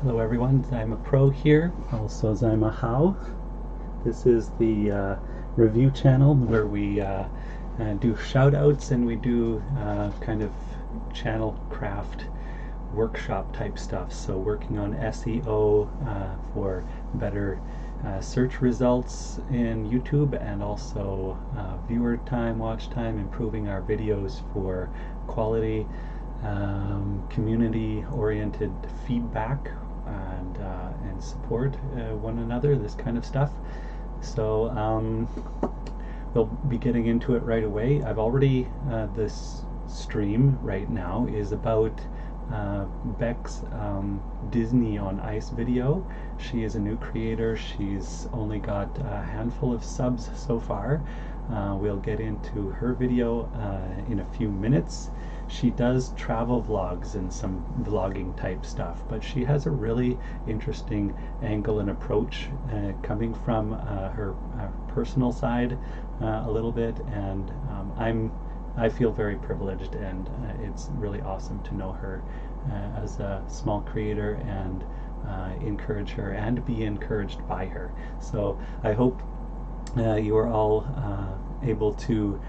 Hello everyone, ZymaPro here, also ZymaHow. This is the review channel where we do shoutouts and we do kind of channel craft workshop type stuff. So working on SEO for better search results in YouTube, and also viewer time, watch time, improving our videos for quality, community-oriented feedback, and support one another, this kind of stuff. So we'll be getting into it right away. I've already, this stream right now is about Bexh Disney on Ice video. She is a new creator. She's only got a handful of subs so far. We'll get into her video in a few minutes. She does travel vlogs and some vlogging type stuff, but she has a really interesting angle and approach coming from her personal side a little bit, and I feel very privileged, and it's really awesome to know her as a small creator and encourage her and be encouraged by her. So I hope you are all able to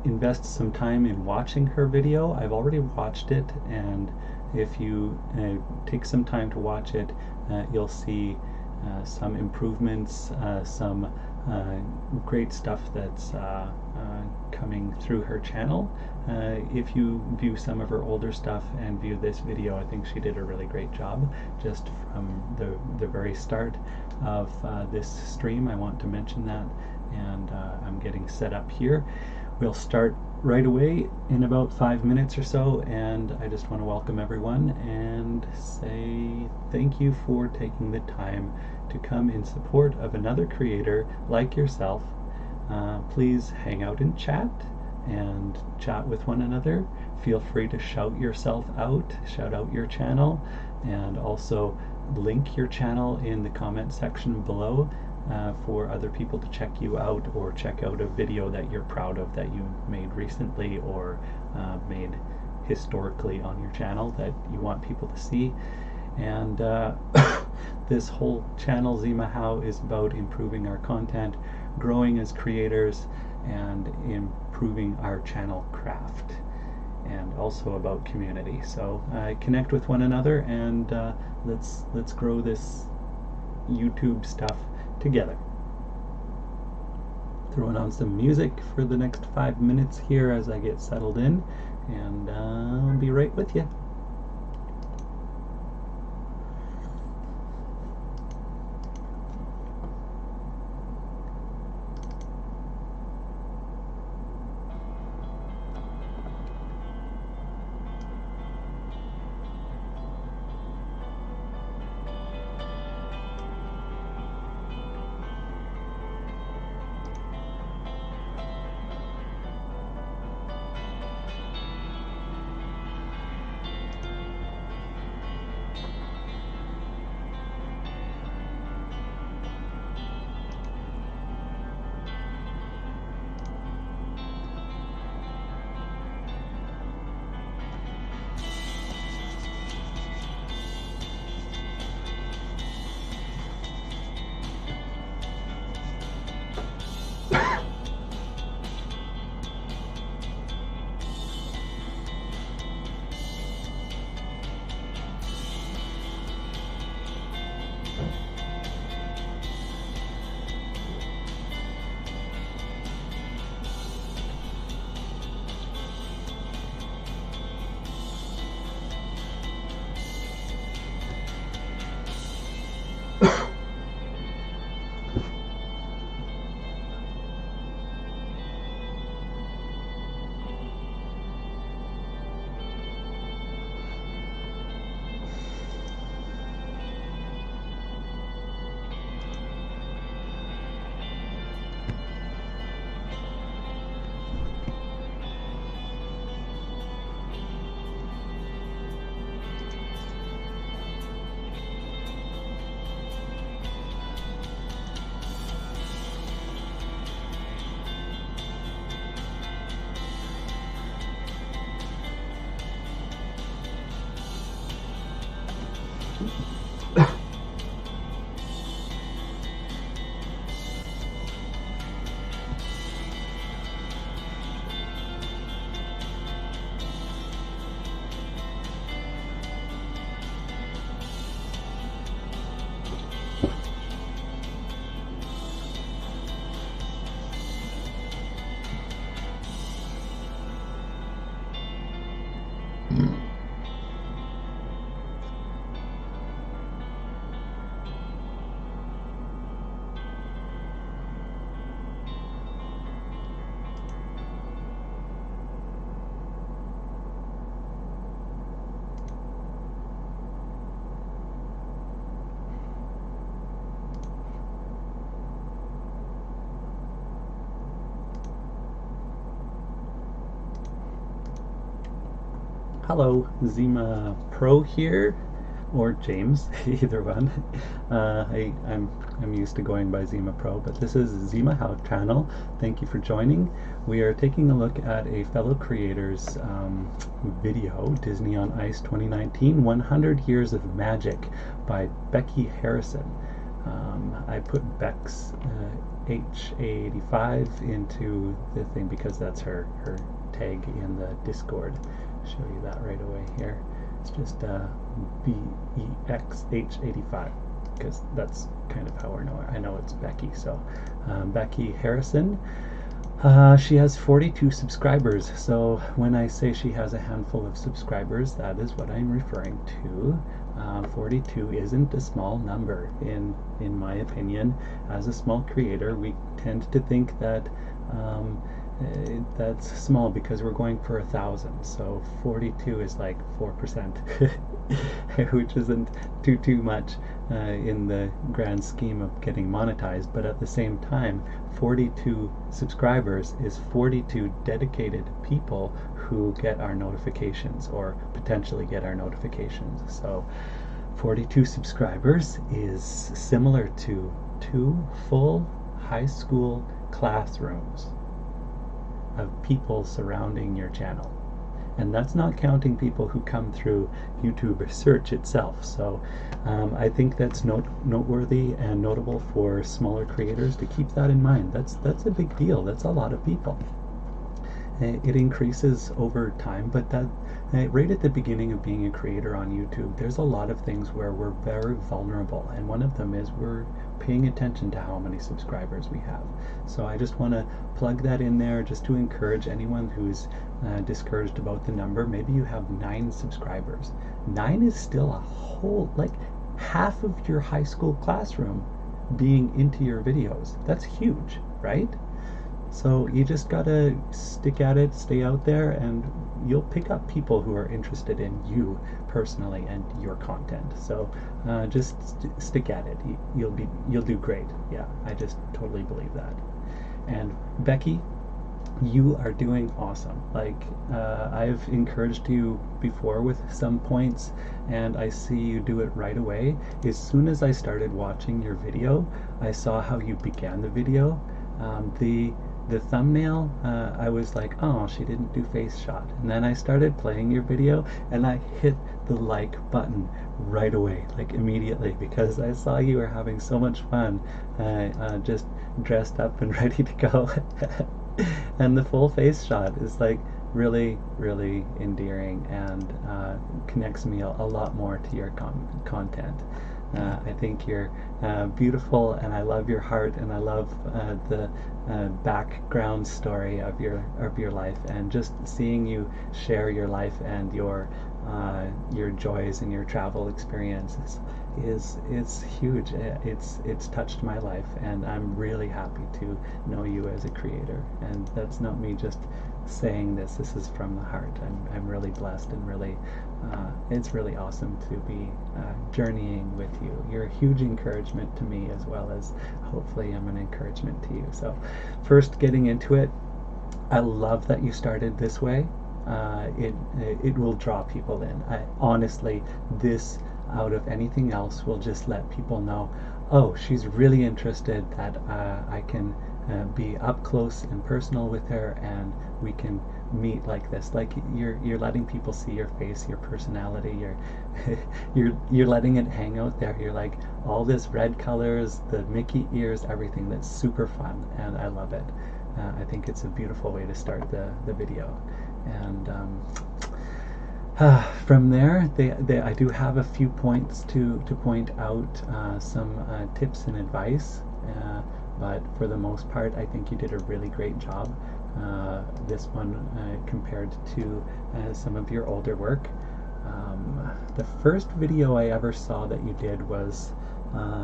invest some time in watching her video. I've already watched it, and if you take some time to watch it, you'll see some improvements, some great stuff that's coming through her channel. If you view some of her older stuff and view this video, I think she did a really great job just from the very start of this stream. I want to mention that, and I'm getting set up here. We'll start right away in about 5 minutes or so, and I just want to welcome everyone and say thank you for taking the time to come in support of another creator like yourself. Please hang out and chat with one another. Feel free to shout yourself out, shout out your channel, and also link your channel in the comment section below for other people to check you out, or check out a video that you're proud of that you made recently, or made historically on your channel that you want people to see. And this whole channel, ZymaHow, is about improving our content, growing as creators, and improving our channel craft, and also about community. So connect with one another, and let's grow this YouTube stuff together. Throwing on some music for the next 5 minutes here as I get settled in, and I'll be right with you. Hello, ZymaPro here, or James, either one. I'm used to going by ZymaPro, but this is ZymaHow channel. Thank you for joining. We are taking a look at a fellow creator's video, Disney on Ice 2019, 100 Years of Magic by Bexh85's. I put bexh85's into the thing because that's her tag in the Discord. Show you that right away here. It's just bexh85 because that's kind of how I know it's Becky. So Bexh85's, she has 42 subscribers. So when I say she has a handful of subscribers, that is what I'm referring to. 42 isn't a small number in my opinion. As a small creator, we tend to think that that's small because we're going for 1,000. So 42 is like 4%, which isn't too much in the grand scheme of getting monetized. But at the same time, 42 subscribers is 42 dedicated people who get our notifications or potentially get our notifications. So 42 subscribers is similar to 2 full high school classrooms of people surrounding your channel. And that's not counting people who come through YouTube search itself. So I think that's noteworthy and notable for smaller creators to keep that in mind. That's a big deal. That's a lot of people. It increases over time, but that right at the beginning of being a creator on YouTube, there's a lot of things where we're very vulnerable, and one of them is we're paying attention to how many subscribers we have. So I just want to plug that in there just to encourage anyone who's discouraged about the number. Maybe you have 9 subscribers. 9 is still a whole, like half of your high school classroom being into your videos. That's huge, right? So you just gotta stick at it, stay out there, and you'll pick up people who are interested in you personally and your content. So just stick at it. You'll do great. Yeah, I just totally believe that. And Becky, you are doing awesome. Like I've encouraged you before with some points, and I see you do it right away. As soon as I started watching your video, I saw how you began the video. The thumbnail, I was like, oh, she didn't do face shot. And then I started playing your video and I hit the like button right away, like immediately, because I saw you were having so much fun, just dressed up and ready to go. And the full face shot is like really, really endearing and connects me a lot more to your content. I think you're beautiful, and I love your heart, and I love the background story of your life, and just seeing you share your life and your joys and your travel experiences is huge. It's touched my life, and I'm really happy to know you as a creator. And that's not me just saying this. This is from the heart. I'm really blessed, and really it's really awesome to be journeying with you. You're a huge encouragement to me, as well as hopefully I'm an encouragement to you. So first, getting into it, I love that you started this way. It will draw people in. Honestly, this out of anything else will just let people know, oh, she's really interested, that I can be up close and personal with her, and we can meet like this. Like you're letting people see your face, your personality, you're letting it hang out there. You're like, all this red colors, the Mickey ears, everything. That's super fun, and I love it. I think it's a beautiful way to start the video. And from there, I do have a few points to point out, some tips and advice, but for the most part, I think you did a really great job. This one compared to some of your older work. The first video I ever saw that you did was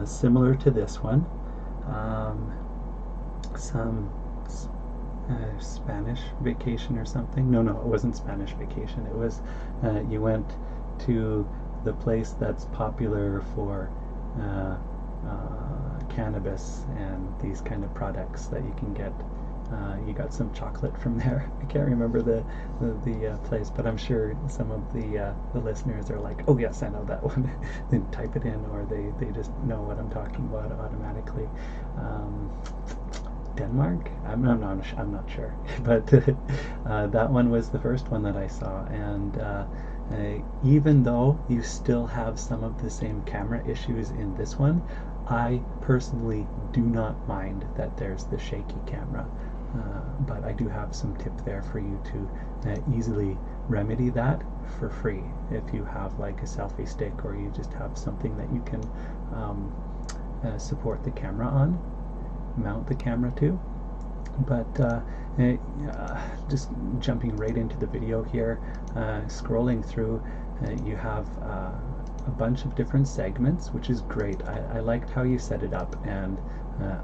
similar to this one. Some Spanish vacation or something. No, it wasn't Spanish vacation. It was you went to the place that's popular for cannabis and these kind of products that you can get You got some chocolate from there. I can't remember the place, but I'm sure some of the listeners are like, oh yes, I know that one. Then type it in, or they just know what I'm talking about automatically. Denmark? I'm not sure, but that one was the first one that I saw, and even though you still have some of the same camera issues in this one, I personally do not mind that there's the shaky camera, but I do have some tip there for you to easily remedy that for free if you have like a selfie stick, or you just have something that you can support the camera on, mount the camera to. But just jumping right into the video here, scrolling through, you have a bunch of different segments, which is great. I liked how you set it up, and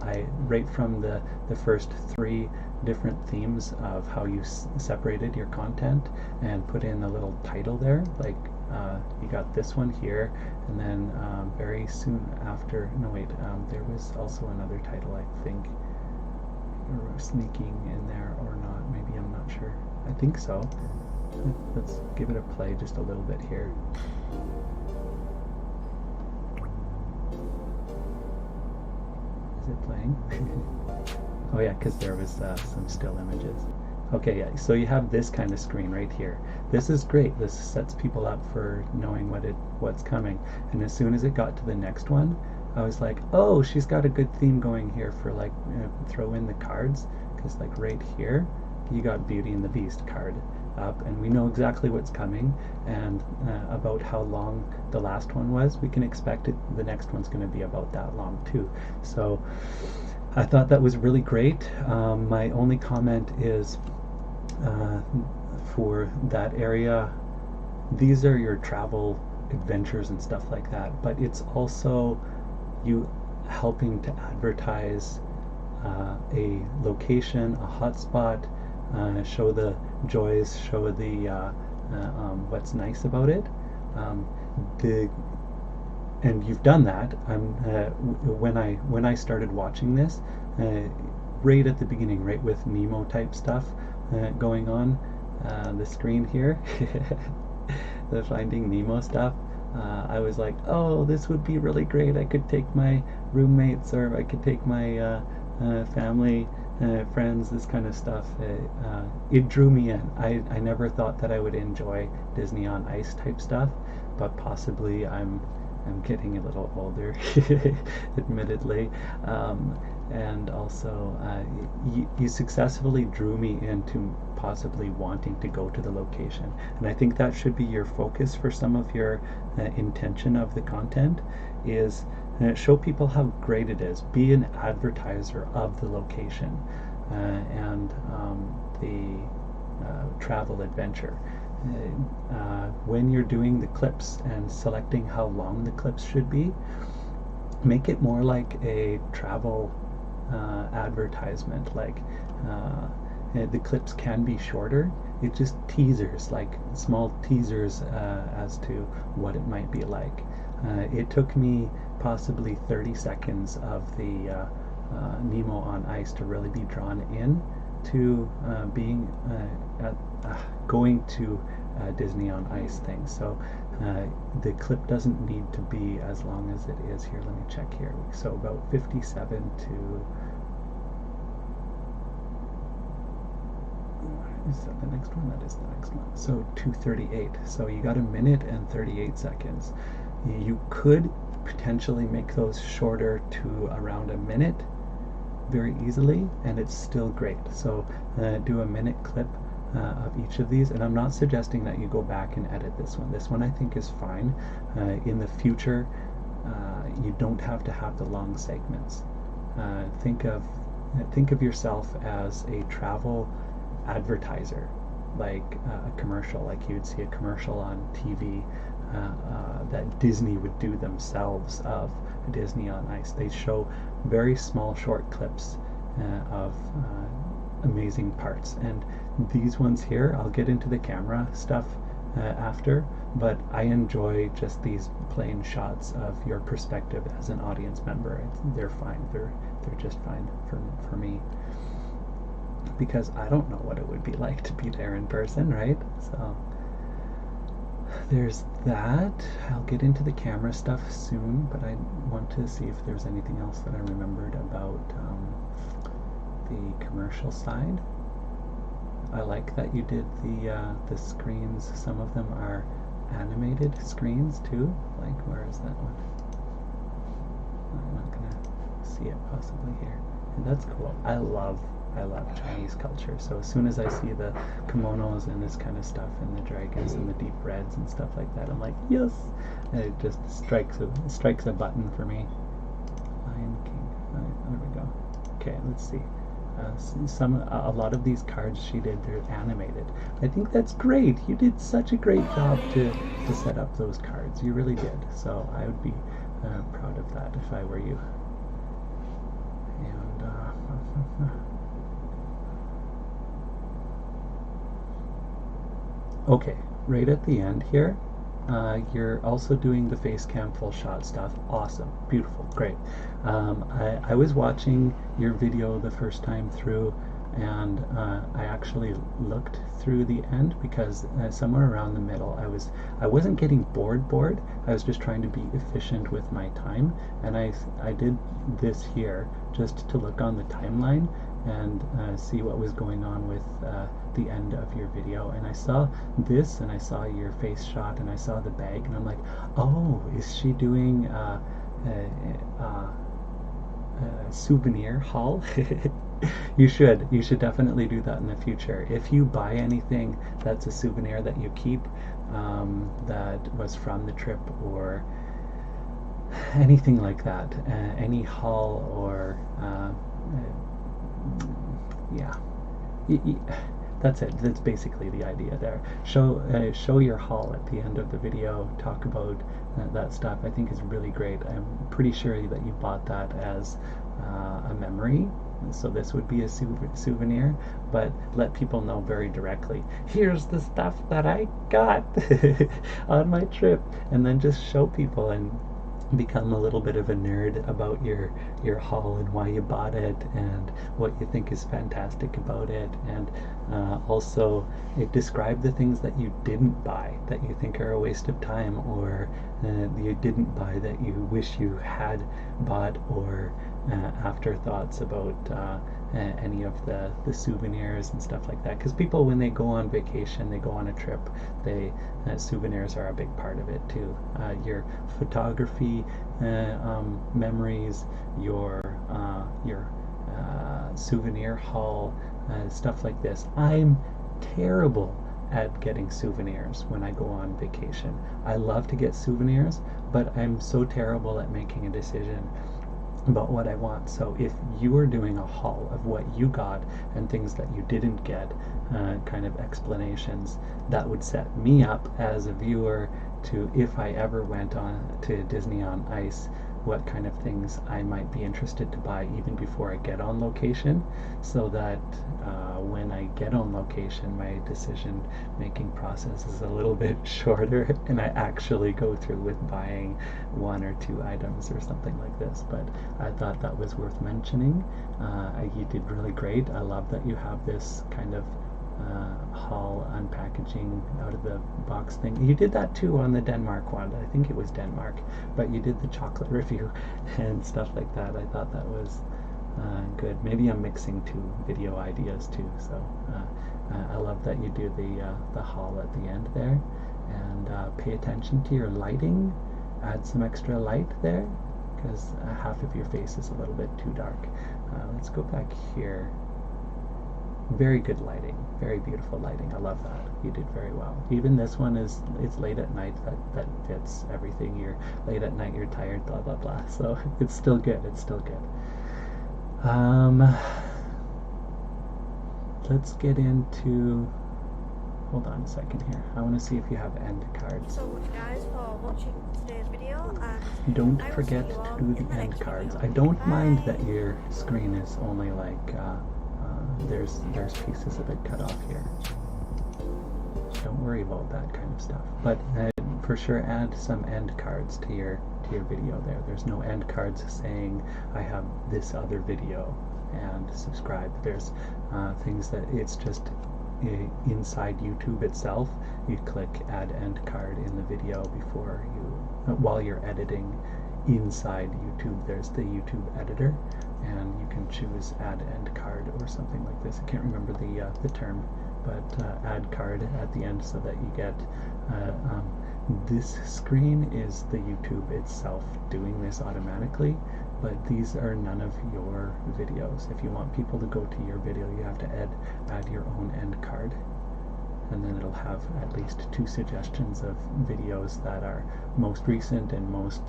I right from the first 3 different themes of how you separated your content and put in a little title there, like you got this one here, and then very soon after, no wait, there was also another title, I think, or sneaking in there or not, maybe, I'm not sure. I think so. Let's give it a play just a little bit here. Is it playing? Oh yeah, because there was some still images. Okay, yeah, so you have this kind of screen right here. This is great. This sets people up for knowing what's coming. And as soon as it got to the next one, I was like, oh, she's got a good theme going here for like throw in the cards, because like right here you got Beauty and the Beast card up, and we know exactly what's coming, and about how long the last one was, we can expect the next one's going to be about that long too. So I thought that was really great. My only comment is for that area, these are your travel adventures and stuff like that, but it's also you helping to advertise a location, a hotspot, show the joys, show the what's nice about it. And you've done that. When I started watching this, right at the beginning, right with Nemo type stuff going on the screen here, the Finding Nemo stuff. I was like, oh, this would be really great. I could take my roommates, or I could take my family, friends, this kind of stuff. It drew me in. I never thought that I would enjoy Disney on Ice type stuff, but possibly I'm getting a little older, admittedly, and also you successfully drew me into possibly wanting to go to the location, and I think that should be your focus for some of your intention of the content, is show people how great it is. Be an advertiser of the location and the travel adventure. When you're doing the clips and selecting how long the clips should be, make it more like a travel advertisement. Like the clips can be shorter. It's just teasers, like small teasers as to what it might be like. It took me possibly 30 seconds of the Nemo on Ice to really be drawn in to being going to Disney on Ice thing. So the clip doesn't need to be as long as it is here. Let me check here. So about 57 to... Is that the next one? That is the next one. So 2:38. So you got 1 minute and 38 seconds. You could potentially make those shorter to around 1 minute very easily, and it's still great. So do a 1-minute clip of each of these, and I'm not suggesting that you go back and edit this one. This one I think is fine. In the future, you don't have to have the long segments. Think of yourself as a travel advertiser, like a commercial, like you'd see a commercial on TV that Disney would do themselves of Disney on Ice. They show very small short clips of amazing parts, and these ones here, I'll get into the camera stuff after, but I enjoy just these plain shots of your perspective as an audience member. They're fine. They're just fine for me. because I don't know what it would be like to be there in person, right? So there's that. I'll get into the camera stuff soon, but I want to see if there's anything else that I remembered about the commercial side. I like that you did the screens. Some of them are animated screens too. Like, where is that one? I'm not gonna see it possibly here. And that's cool. I love Chinese culture. So as soon as I see the kimonos and this kind of stuff and the dragons and the deep reds and stuff like that, I'm like, yes! And it just strikes a button for me. Lion King. Alright, there we go. Okay, let's see. A lot of these cards she did, they're animated. I think that's great. You did such a great job to set up those cards. You really did. So I would be proud of that if I were you. And okay, right at the end here, you're also doing the face cam full shot stuff. Awesome, beautiful, great. I was watching your video the first time through, and I actually looked through the end because somewhere around the middle I wasn't getting bored. I was just trying to be efficient with my time, and I did this here just to look on the timeline and see what was going on with the end of your video. And I saw this, and I saw your face shot, and I saw the bag, and I'm like, oh, is she doing a souvenir haul? You should definitely do that in the future. If you buy anything that's a souvenir that you keep, that was from the trip or anything like that, any haul or yeah, that's it. That's basically the idea there. Show your haul at the end of the video. Talk about that stuff. I think is really great. I'm pretty sure that you bought that as a memory, so this would be a souvenir, but let people know very directly, here's the stuff that I got on my trip, and then just show people and become a little bit of a nerd about your haul and why you bought it and what you think is fantastic about it, and also describe the things that you didn't buy that you think are a waste of time, or you didn't buy that you wish you had bought, or afterthoughts about any of the souvenirs and stuff like that. Because people, when they go on vacation, they go on a trip, souvenirs are a big part of it too. Your photography memories, your souvenir haul, stuff like this. I'm terrible at getting souvenirs when I go on vacation. I love to get souvenirs, but I'm so terrible at making a decision about what I want. So if you are doing a haul of what you got and things that you didn't get, kind of explanations, that would set me up as a viewer to, if I ever went on to Disney on Ice, what kind of things I might be interested to buy even before I get on location, so that when I get on location, my decision making process is a little bit shorter and I actually go through with buying one or two items or something like this. But I thought that was worth mentioning. You did really great. I love that you have this kind of haul unpackaging out of the box thing. You did that too on the Denmark one. I think it was Denmark, but you did the chocolate review and stuff like that. I thought that was good. Maybe I'm mixing two video ideas too. So I love that you do the haul at the end there, and pay attention to your lighting. Add some extra light there, because half of your face is a little bit too dark. Let's go back here. Very good lighting, very beautiful lighting. I love that. You did very well. Even this one it's late at night. That fits everything. You're late at night, you're tired, blah blah blah. So it's still good. It's still good. Let's get into. Hold on a second here. I want to see if you have end cards. So guys, for watching today's video, don't forget to do the end cards. I don't mind that your screen is only like. There's pieces of it cut off here. Don't worry about that kind of stuff. But for sure, add some end cards to your video there. There's no end cards saying I have this other video. and subscribe. There's things that it's just inside YouTube itself. You click add end card in the video before you, while you're editing inside YouTube. There's the YouTube editor, and you can choose add end card or something like this. I can't remember the term, but add card at the end so that you get this screen is the YouTube itself doing this automatically, but these are none of your videos. If you want people to go to your video, you have to add your own end card, and then it'll have at least 2 suggestions of videos that are most recent and most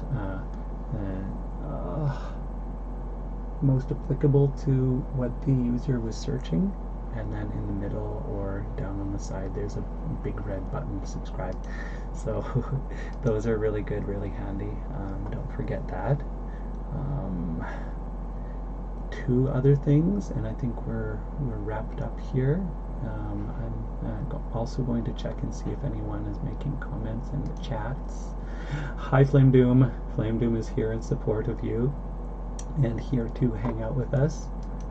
applicable to what the user was searching. And then in the middle or down on the side, there's a big red button to subscribe. So those are really good, really handy. Don't forget that. 2 other things, and I think we're wrapped up here. I'm also going to check and see if anyone is making comments in the chats. Hi Flame Doom. Flame Doom is here in support of you and here to hang out with us.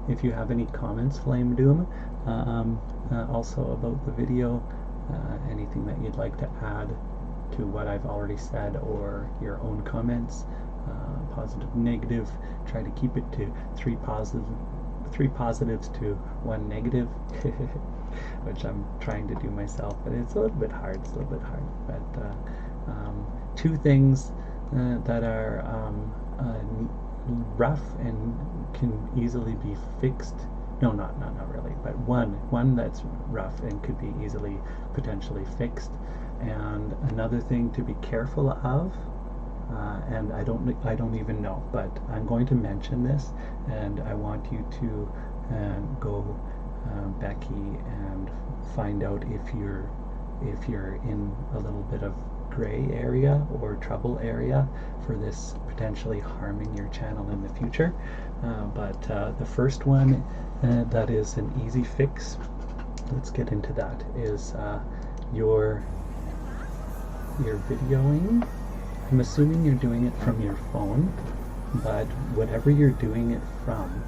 If you have any comments, Flame Doom, also about the video, anything that you'd like to add to what I've already said, or your own comments, positive, negative, try to keep it to 3 positives to 1 negative, which I'm trying to do myself, but it's a little bit hard. But 2 things that are rough and can easily be fixed. No, not really, but one that's rough and could be easily potentially fixed, and another thing to be careful of, and I don't even know, but I'm going to mention this, and I want you to go, Becky, and find out if you're in a little bit of gray area or trouble area for this potentially harming your channel in the future. But the first one that is an easy fix, let's get into that, is your videoing. I'm assuming you're doing it from your phone, but whatever you're doing it from,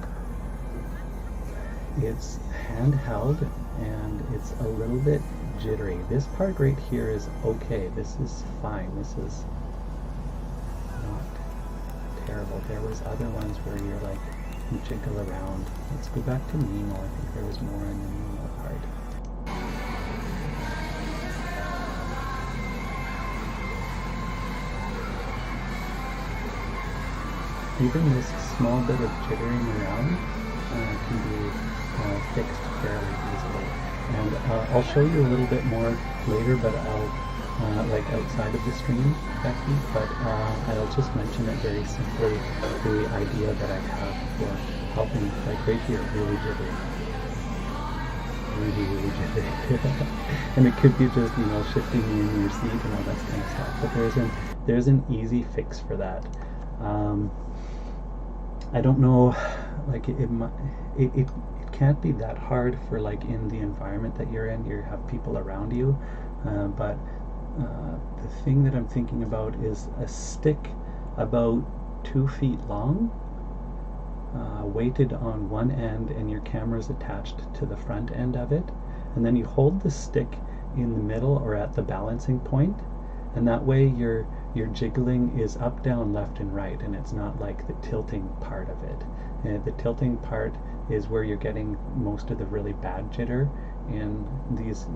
it's handheld and it's a little bit jittery. This part right here is okay. This is fine. This is not terrible. There was other ones where you're like, you jiggle around. Let's go back to Nemo. I think there was more in the Nemo part. Even this small bit of jittering around can be fixed fairly easily. And I'll show you a little bit more later, but I'll like outside of the stream, Becky, but I'll just mention it very simply, the idea that I have for helping, like right here, really jittery. Really jittery. And it could be just, shifting in your seat and all that kind of stuff, but there's an easy fix for that. I don't know, like it can't be that hard for, like, in the environment that you're in, you have people around you, but the thing that I'm thinking about is a stick about 2 feet long, weighted on one end, and your camera's attached to the front end of it, and then you hold the stick in the middle or at the balancing point, and that way your jiggling is up, down, left, and right, and it's not like the tilting part of it. The tilting part is where you're getting most of the really bad jitter in these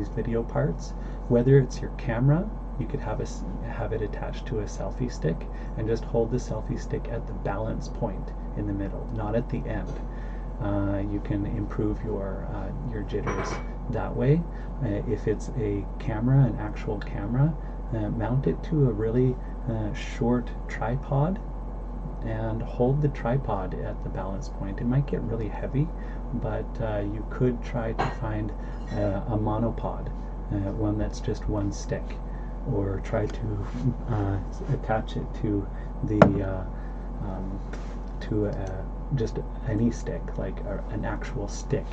video parts. Whether it's your camera, you could have it attached to a selfie stick and just hold the selfie stick at the balance point in the middle, not at the end. You can improve your jitters that way. If it's a camera, an actual camera, mount it to a really short tripod and hold the tripod at the balance point. It might get really heavy, but you could try to find a monopod, one that's just one stick, or try to attach it to the just any stick, like an actual stick,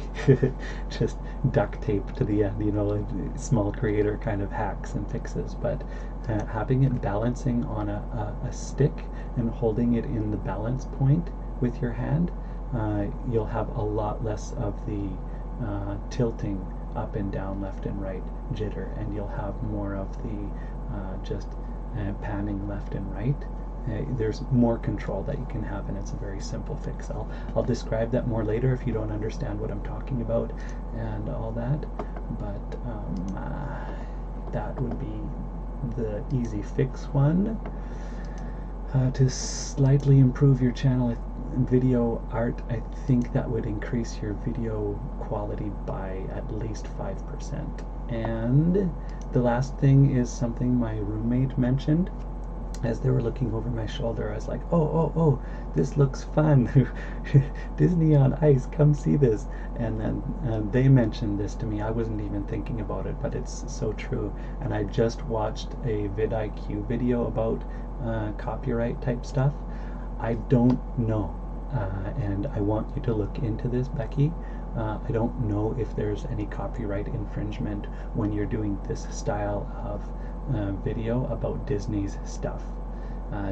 just duct tape to the end, like small creator kind of hacks and fixes, but having it balancing on a stick and holding it in the balance point with your hand you'll have a lot less of the tilting up and down, left and right jitter, and you'll have more of the just panning left and right. There's more control that you can have, and it's a very simple fix. I'll describe that more later if you don't understand what I'm talking about and all that, but that would be the easy fix one. To slightly improve your channel video art, I think that would increase your video quality by at least 5%. And the last thing is something my roommate mentioned. As they were looking over my shoulder, I was like, oh, this looks fun. Disney on Ice, come see this. And then they mentioned this to me. I wasn't even thinking about it, but it's so true. And I just watched a vidIQ video about copyright type stuff. I don't know, and I want you to look into this, Becky. I don't know if there's any copyright infringement when you're doing this style of video about Disney's stuff.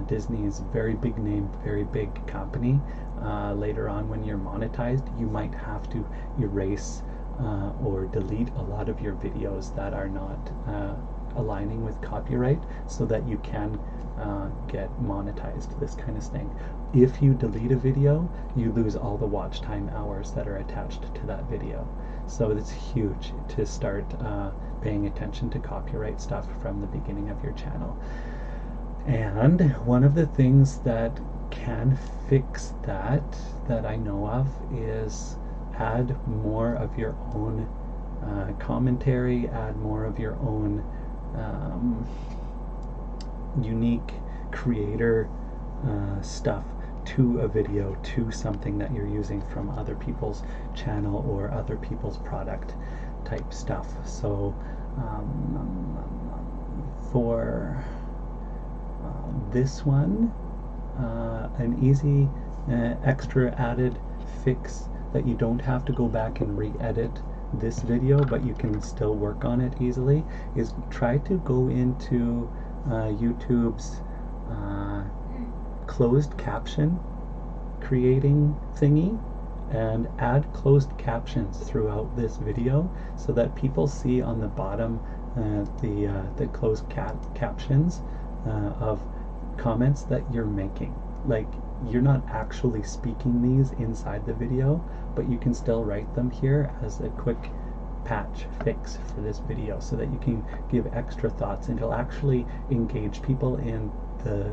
Disney's very big name, very big company. Later on, when you're monetized, you might have to erase or delete a lot of your videos that are not aligning with copyright, so that you can get monetized, this kind of thing. If you delete a video, you lose all the watch time hours that are attached to that video. So it's huge to start paying attention to copyright stuff from the beginning of your channel. And one of the things that can fix that I know of is add more of your own commentary, add more of your own unique creator stuff to a video, to something that you're using from other people's channel or other people's product type stuff. So for this one, an easy extra added fix that you don't have to go back and re-edit this video, but you can still work on it easily, is try to go into YouTube's closed caption creating thingy and add closed captions throughout this video, so that people see on the bottom the closed captions of comments that you're making. Like, you're not actually speaking these inside the video, but you can still write them here as a quick patch fix for this video, so that you can give extra thoughts, and it'll actually engage people in the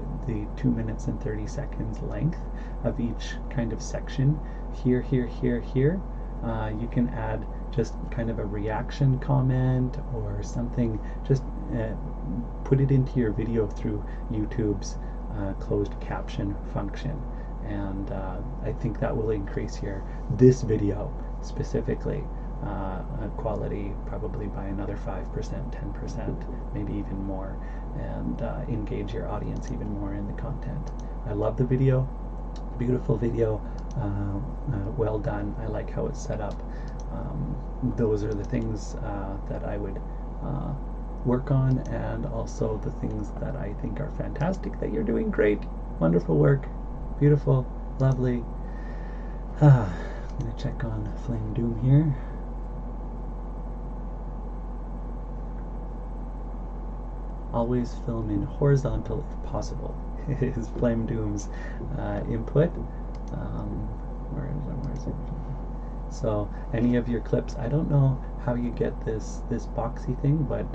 2 minutes and 30 seconds length of each kind of section. Here, you can add just kind of a reaction comment or something, just put it into your video through YouTube's closed caption function, and I think that will increase this video specifically quality probably by another 5%, 10%, maybe even more, and engage your audience even more in the content. I love the video, beautiful video, well done. I like how it's set up. Those are the things that I would work on, and also the things that I think are fantastic that you're doing. Great, wonderful work, beautiful, lovely. I'm going to check on Flame Doom here. Always film in horizontal if possible is Flame Doom's input. Where is it? So any of your clips, I don't know how you get this boxy thing, but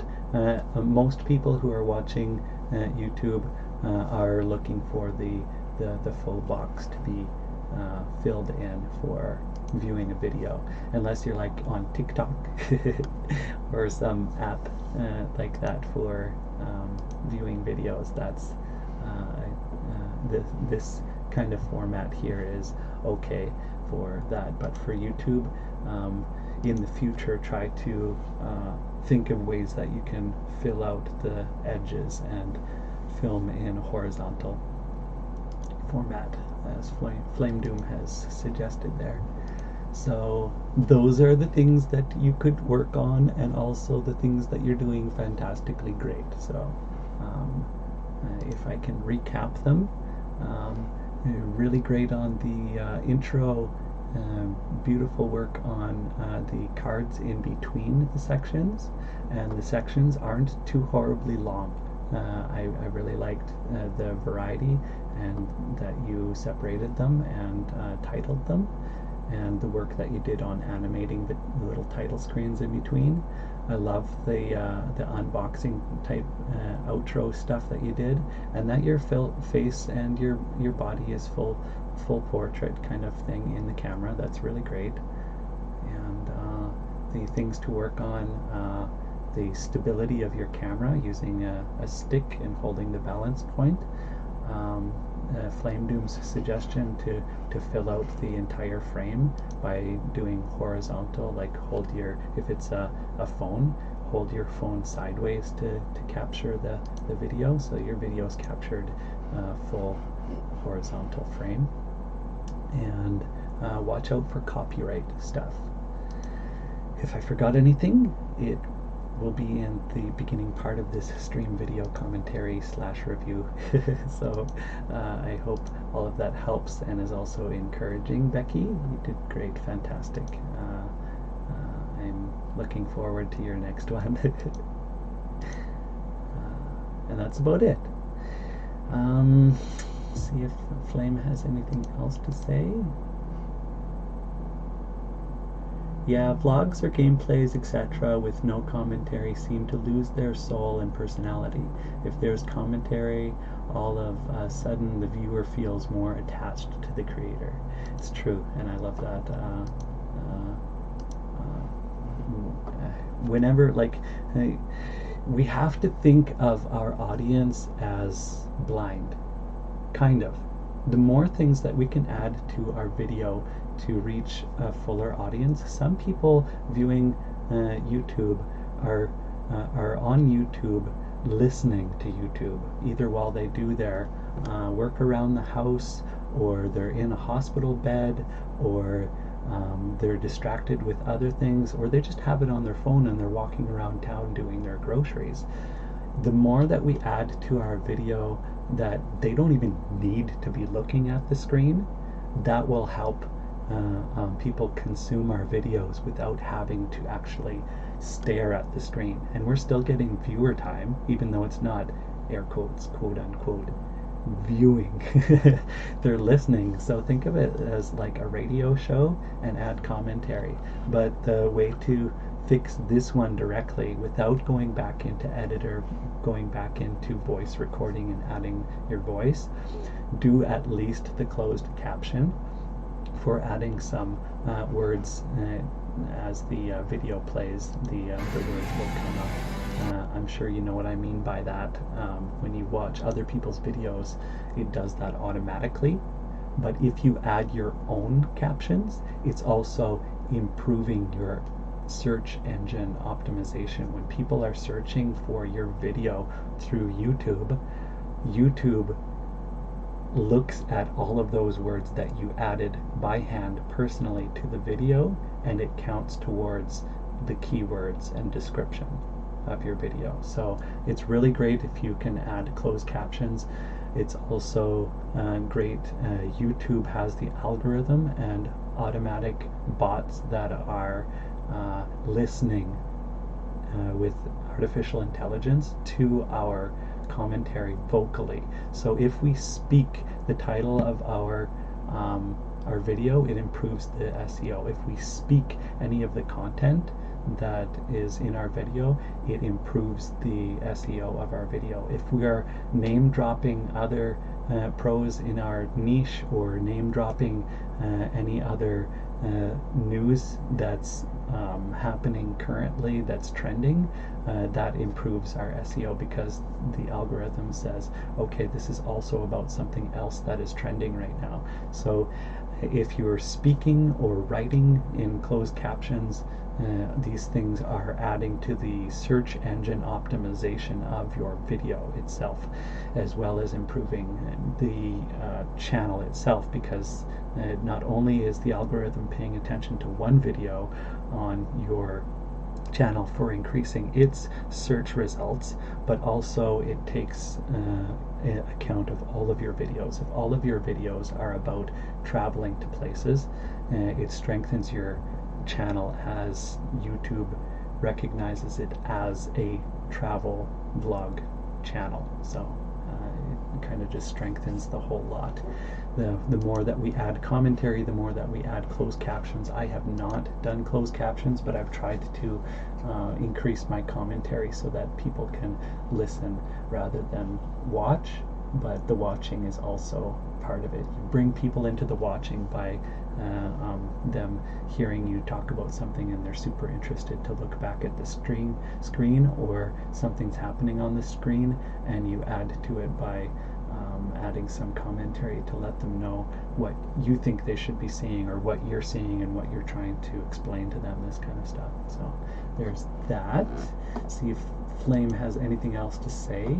most people who are watching YouTube are looking for the full box to be filled in for viewing a video, unless you're like on TikTok or some app like that for viewing videos. That's this kind of format here is okay for that, but for YouTube, in the future, try to think of ways that you can fill out the edges and film in horizontal format, as Flame Doom has suggested there. So those are the things that you could work on, and also the things that you're doing fantastically great. So if I can recap them, really great on the intro beautiful work on the cards in between the sections, and the sections aren't too horribly long. I really liked the variety and that you separated them and titled them, and the work that you did on animating the little title screens in between. I love the unboxing type outro stuff that you did, and that your face and your body is full portrait kind of thing in the camera. That's really great. And the things to work on, the stability of your camera using a stick and holding the balance point. Flame Doom's suggestion to fill out the entire frame by doing horizontal, like if it's a phone, hold your phone sideways to capture the video, so your video is captured full horizontal frame. And watch out for copyright stuff. If I forgot anything, it will be in the beginning part of this stream video commentary / review. So I hope all of that helps and is also encouraging. Becky, you did great, fantastic. I'm looking forward to your next one. And that's about it. See if Flame has anything else to say. Yeah, vlogs or gameplays, etc. with no commentary seem to lose their soul and personality. If there's commentary, all of a sudden the viewer feels more attached to the creator. It's true, and I love that. Whenever, we have to think of our audience as blind, kind of. The more things that we can add to our video to reach a fuller audience. Some people viewing YouTube are on YouTube listening to YouTube, either while they do their work around the house, or they're in a hospital bed, or they're distracted with other things, or they just have it on their phone and they're walking around town doing their groceries. The more that we add to our video that they don't even need to be looking at the screen, that will help people consume our videos without having to actually stare at the screen. And we're still getting viewer time, even though it's not, air quotes, quote unquote, viewing. They're listening. So think of it as like a radio show and add commentary. But the way to fix this one directly without going back into editor, going back into voice recording and adding your voice, do at least the closed caption for adding some words as the video plays. The words will come up. I'm sure you know what I mean by that. When you watch other people's videos, it does that automatically. But if you add your own captions, it's also improving your search engine optimization. When people are searching for your video through YouTube, YouTube looks at all of those words that you added by hand personally to the video, and it counts towards the keywords and description of your video. So it's really great if you can add closed captions. It's also great. YouTube has the algorithm and automatic bots that are listening with artificial intelligence to our commentary vocally. So if we speak the title of our video, it improves the SEO. If we speak any of the content that is in our video, it improves the SEO of our video. If we are name dropping other pros in our niche, or name dropping any other news that's happening currently that's trending, that improves our SEO, because the algorithm says, okay, this is also about something else that is trending right now. So if you're speaking or writing in closed captions, these things are adding to the search engine optimization of your video itself, as well as improving the channel itself, because not only is the algorithm paying attention to one video on your channel for increasing its search results, but also it takes account of all of your videos. If all of your videos are about traveling to places, it strengthens your channel as YouTube recognizes it as a travel vlog channel. So it kind of just strengthens the whole lot. The more that we add commentary, the more that we add closed captions. I have not done closed captions, but I've tried to increase my commentary so that people can listen rather than watch, but the watching is also part of it. You bring people into the watching by them hearing you talk about something and they're super interested to look back at the screen, or something's happening on the screen and you add to it by adding some commentary to let them know what you think they should be seeing or what you're seeing and what you're trying to explain to them, this kind of stuff. So there's that. See if Flame has anything else to say.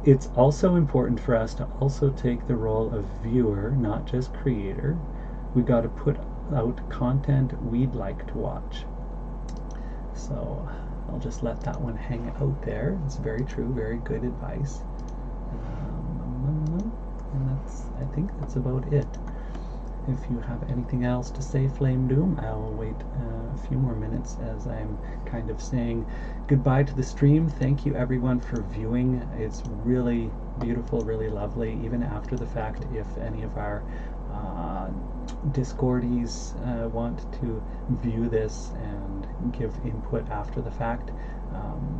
It's also important for us to also take the role of viewer, not just creator. We got to put out content we'd like to watch. So I'll just let that one hang out there. It's very true, very good advice. And I think that's about it. If you have anything else to say, Flame Doom, I'll wait a few more minutes as I'm kind of saying goodbye to the stream. Thank you everyone for viewing. It's really beautiful, really lovely. Even after the fact, if any of our Discordies want to view this and give input after the fact,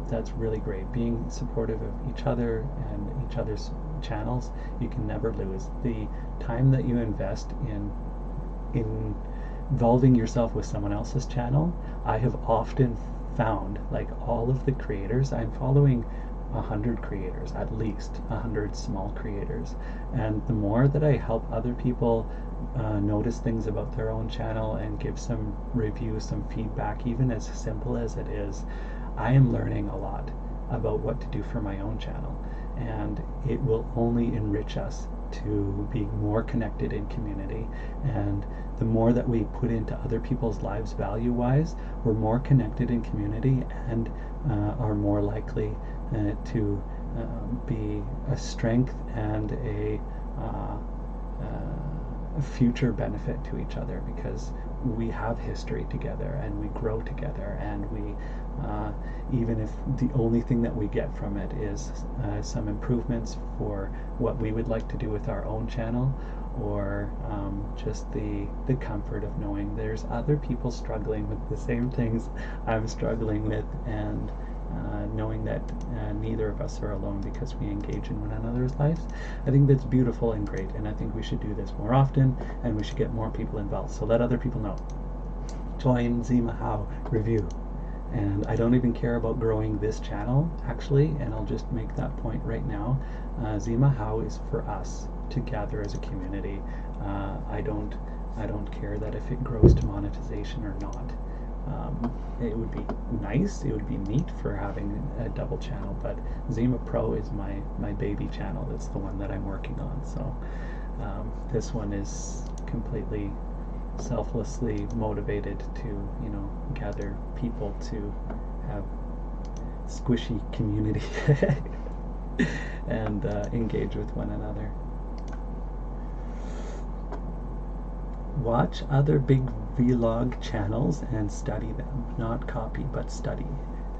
that's really great. Being supportive of each other and each other's channels, you can never lose. The time that you invest in involving yourself with someone else's channel, I have often found, like all of the creators, I'm following 100 creators, at least 100 small creators, and the more that I help other people notice things about their own channel and give some reviews, some feedback, even as simple as it is, I am learning a lot about what to do for my own channel, and it will only enrich us to be more connected in community. And the more that we put into other people's lives value-wise, we're more connected in community and are more likely to be a strength and a future benefit to each other, because we have history together and we grow together, and we even if the only thing that we get from it is some improvements for what we would like to do with our own channel, or just the comfort of knowing there's other people struggling with the same things I'm struggling with, and knowing that neither of us are alone because we engage in one another's lives. I think that's beautiful and great, and I think we should do this more often, and we should get more people involved. So let other people know. Join ZymaHow review. And I don't even care about growing this channel, actually, and I'll just make that point right now. ZymaHow is for us to gather as a community. I don't care that if it grows to monetization or not. It would be nice, it would be neat for having a double channel, but ZymaPro is my baby channel. That's the one that I'm working on. So this one is completely selflessly motivated to, you know, gather people to have squishy community and engage with one another. Watch other big vlog channels and study them. Not copy, but study.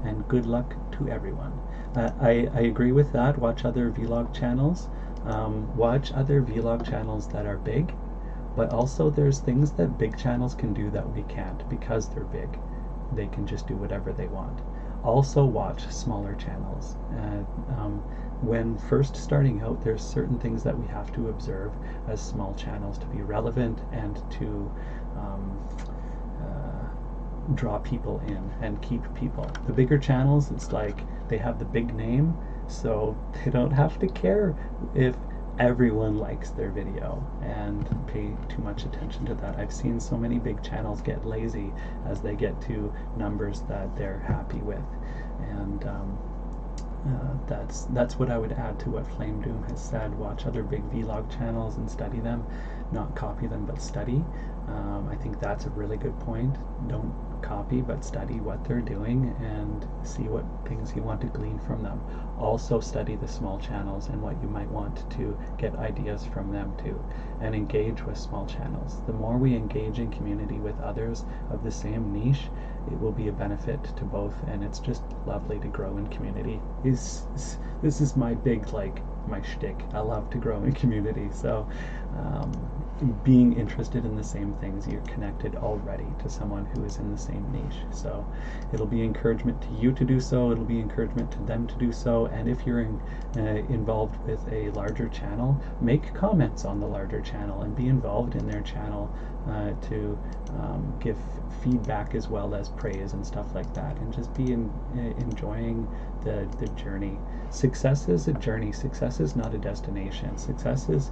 And good luck to everyone. I agree with that. Watch other vlog channels. Watch other vlog channels that are big, but also there's things that big channels can do that we can't because they're big. They can just do whatever they want. Also watch smaller channels. When first starting out, there's certain things that we have to observe as small channels to be relevant and to draw people in and keep people. The bigger channels, it's like they have the big name, so they don't have to care if everyone likes their video and pay too much attention to that. I've seen so many big channels get lazy as they get to numbers that they're happy with, and that's what I would add to what Flame Doom has said. Watch other big vlog channels and study them, not copy them but study. I think that's a really good point. Don't copy, but study what they're doing and see what things you want to glean from them. Also study the small channels and what you might want to get ideas from them too, and engage with small channels. The more we engage in community with others of the same niche, it will be a benefit to both, and it's just lovely to grow in community. This is my big, like, my shtick. I love to grow in community, so being interested in the same things, you're connected already to someone who is in the same niche. So it'll be encouragement to you to do so, it'll be encouragement to them to do so, and if you're involved with a larger channel, make comments on the larger channel and be involved in their channel to give feedback as well as praise and stuff like that, and just be enjoying the journey. Success is a journey. Success is not a destination. Success is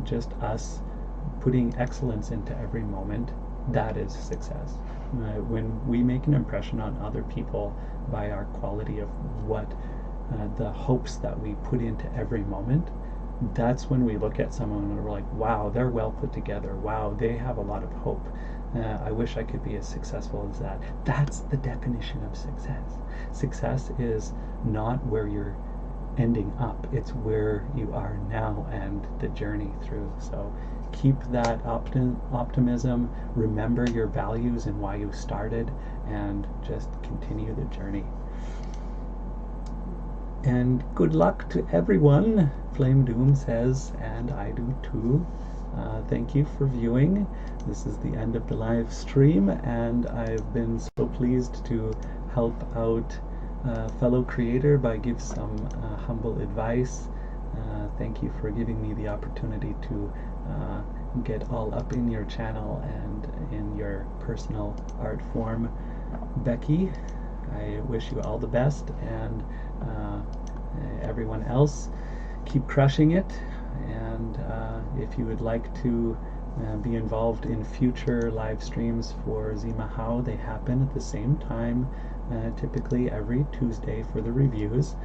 just us putting excellence into every moment. That is success. When we make an impression on other people by our quality of what the hopes that we put into every moment, that's when we look at someone and we're like, wow, they're well put together. Wow, they have a lot of hope. I wish I could be as successful as that. That's the definition of success. Success is not where you're ending up, it's where you are now and the journey through. So keep that optimism, remember your values and why you started, and just continue the journey. And good luck to everyone, Flame Doom says, and I do too. Thank you for viewing. This is the end of the live stream, and I've been so pleased to help out fellow creator by give some humble advice. Thank you for giving me the opportunity to get all up in your channel and in your personal art form. Becky, I wish you all the best, and everyone else, keep crushing it. And if you would like to be involved in future live streams for ZymaHow, they happen at the same time, typically every Tuesday for the reviews,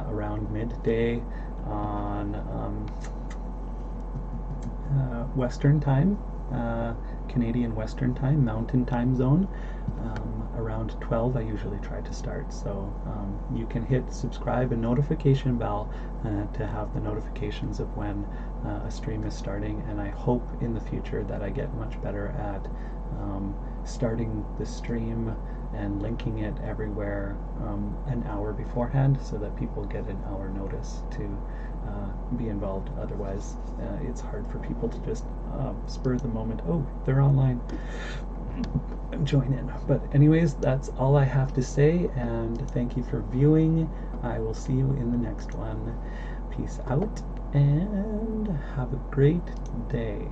around midday on Western time, Canadian Western time, Mountain Time Zone. Around 12 I usually try to start, so you can hit subscribe and notification bell to have the notifications of when a stream is starting, and I hope in the future that I get much better at starting the stream and linking it everywhere an hour beforehand, so that people get an hour notice to be involved. Otherwise it's hard for people to just spur the moment, oh, they're online, join in. But anyways, that's all I have to say, and thank you for viewing. I will see you in the next one. Peace out and have a great day.